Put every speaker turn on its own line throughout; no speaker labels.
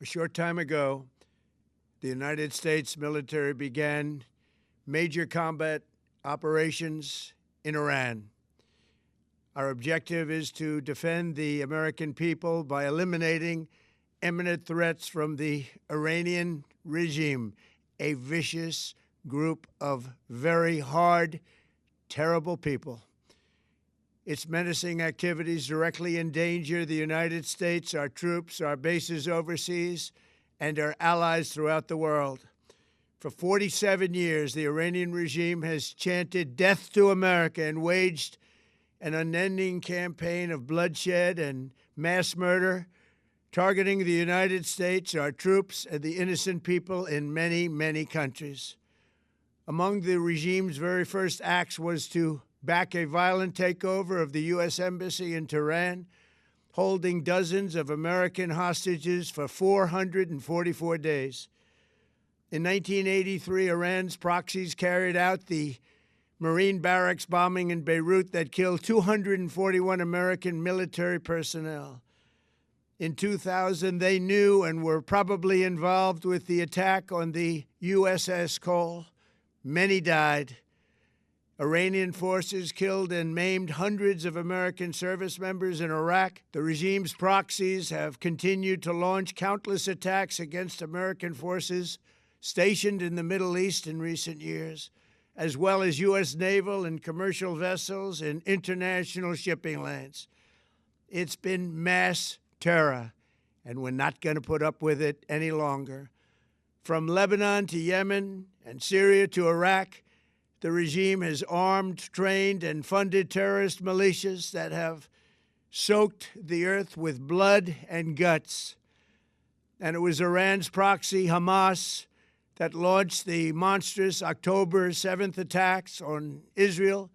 A short time ago, the United States military began major combat operations in Iran. Our objective is to defend the American people by eliminating imminent threats from the Iranian regime, a vicious group of very hard, terrible people. Its menacing activities directly endanger the United States, our troops, our bases overseas, and our allies throughout the world. For 47 years, the Iranian regime has chanted death to America and waged an unending campaign of bloodshed and mass murder, targeting the United States, our troops, and the innocent people in many, many countries. Among the regime's very first acts was to back a violent takeover of the U.S. Embassy in Tehran, holding dozens of American hostages for 444 days. In 1983, Iran's proxies carried out the Marine barracks bombing in Beirut that killed 241 American military personnel. In 2000, they knew and were probably involved with the attack on the USS Cole. Many died. Iranian forces killed and maimed hundreds of American service members in Iraq. The regime's proxies have continued to launch countless attacks against American forces stationed in the Middle East in recent years, as well as U.S. naval and commercial vessels in international shipping lanes. It's been mass terror, and we're not going to put up with it any longer. From Lebanon to Yemen and Syria to Iraq, the regime has armed, trained, and funded terrorist militias that have soaked the earth with blood and guts. And it was Iran's proxy, Hamas, that launched the monstrous October 7th attacks on Israel,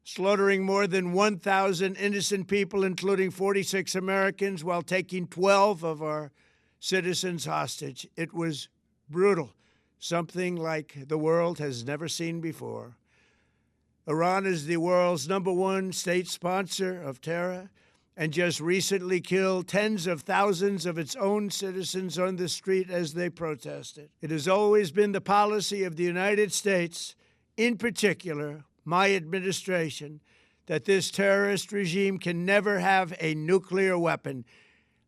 slaughtering more than 1,000 innocent people, including 46 Americans, while taking 12 of our citizens hostage. It was brutal, something like the world has never seen before. Iran is the world's #1 state sponsor of terror and just recently killed tens of thousands of its own citizens on the street as they protested. It has always been the policy of the United States, in particular, my administration, that this terrorist regime can never have a nuclear weapon.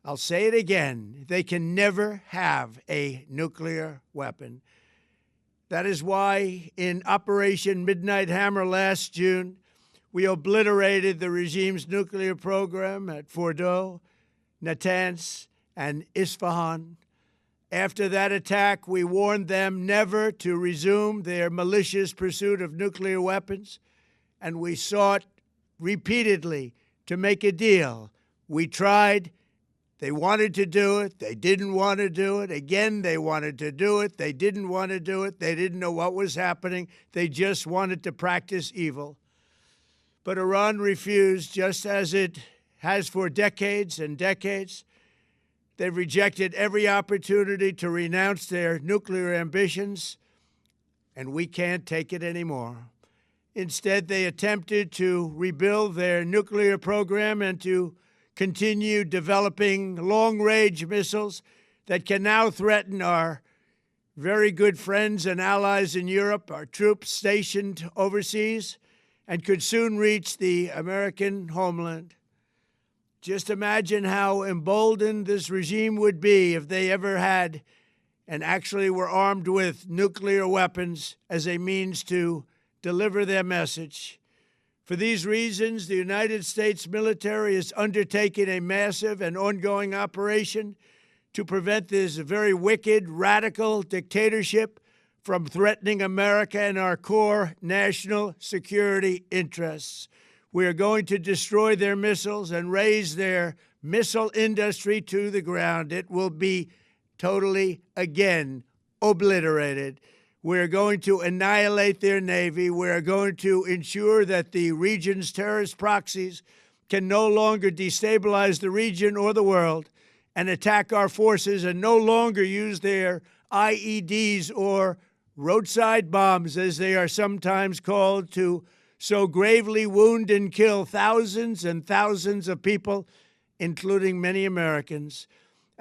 I'll say it again, they can never have a nuclear weapon. That is why in Operation Midnight Hammer last June, we obliterated the regime's nuclear program at Fordow, Natanz, and Isfahan. After that attack, we warned them never to resume their malicious pursuit of nuclear weapons, and we sought repeatedly to make a deal. We tried. They wanted to do it. They didn't want to do it. Again, they wanted to do it. They didn't want to do it. They didn't know what was happening. They just wanted to practice evil. But Iran refused, just as it has for decades and decades. They've rejected every opportunity to renounce their nuclear ambitions, and we can't take it anymore. Instead, they attempted to rebuild their nuclear program and to continue developing long-range missiles that can now threaten our very good friends and allies in Europe, our troops stationed overseas, and could soon reach the American homeland. Just imagine how emboldened this regime would be if they ever had and actually were armed with nuclear weapons as a means to deliver their message. For these reasons, the United States military is undertaking a massive and ongoing operation to prevent this very wicked, radical dictatorship from threatening America and our core national security interests. We are going to destroy their missiles and raise their missile industry to the ground. It will be totally, again, obliterated. We're going to annihilate their Navy. We're going to ensure that the region's terrorist proxies can no longer destabilize the region or the world and attack our forces and no longer use their IEDs or roadside bombs, as they are sometimes called, to so gravely wound and kill thousands and thousands of people, including many Americans.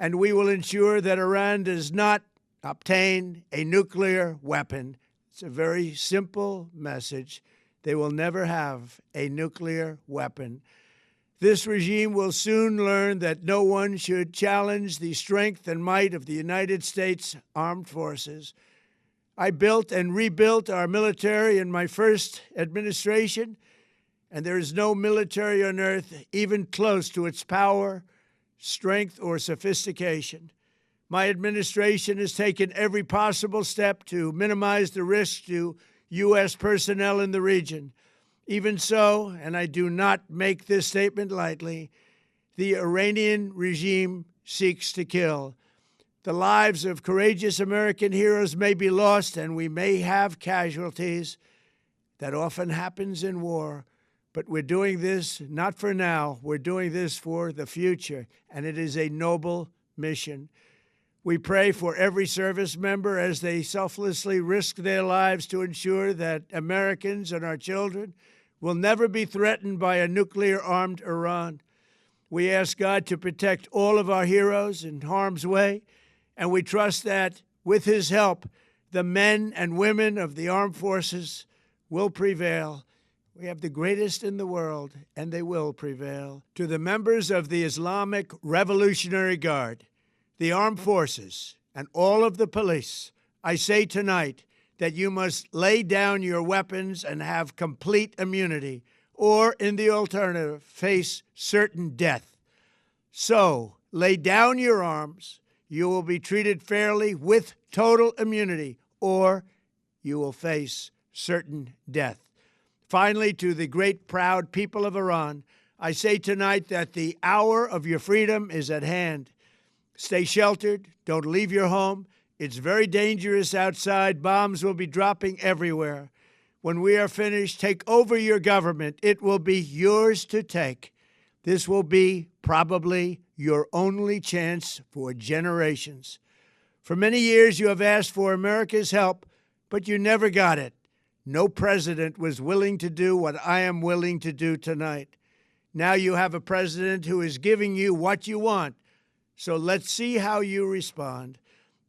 and we will ensure that Iran does not obtain a nuclear weapon. It's a very simple message. They will never have a nuclear weapon. This regime will soon learn that no one should challenge the strength and might of the United States Armed Forces. I built and rebuilt our military in my first administration, and there is no military on earth even close to its power, strength, or sophistication. My administration has taken every possible step to minimize the risk to U.S. personnel in the region. Even so, and I do not make this statement lightly, the Iranian regime seeks to kill. The lives of courageous American heroes may be lost, and we may have casualties. That often happens in war. But we're doing this not for now. We're doing this for the future, and it is a noble mission. We pray for every service member as they selflessly risk their lives to ensure that Americans and our children will never be threatened by a nuclear-armed Iran. We ask God to protect all of our heroes in harm's way, and we trust that, with his help, the men and women of the armed forces will prevail. We have the greatest in the world, and they will prevail. To the members of the Islamic Revolutionary Guard, the armed forces, and all of the police, I say tonight that you must lay down your weapons and have complete immunity, or, in the alternative, face certain death. So, lay down your arms. You will be treated fairly with total immunity, or you will face certain death. Finally, to the great, proud people of Iran, I say tonight that the hour of your freedom is at hand. Stay sheltered. Don't leave your home. It's very dangerous outside. Bombs will be dropping everywhere. When we are finished, take over your government. It will be yours to take. This will be probably your only chance for generations. For many years, you have asked for America's help, but you never got it. No president was willing to do what I am willing to do tonight. Now you have a president who is giving you what you want. So let's see how you respond.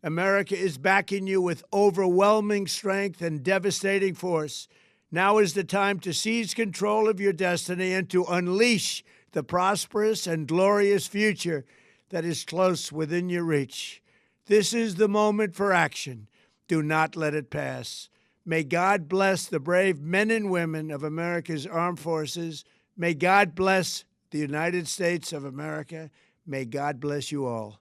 America is backing you with overwhelming strength and devastating force. Now is the time to seize control of your destiny and to unleash the prosperous and glorious future that is close within your reach. This is the moment for action. Do not let it pass. May God bless the brave men and women of America's armed forces. May God bless the United States of America. May God bless you all.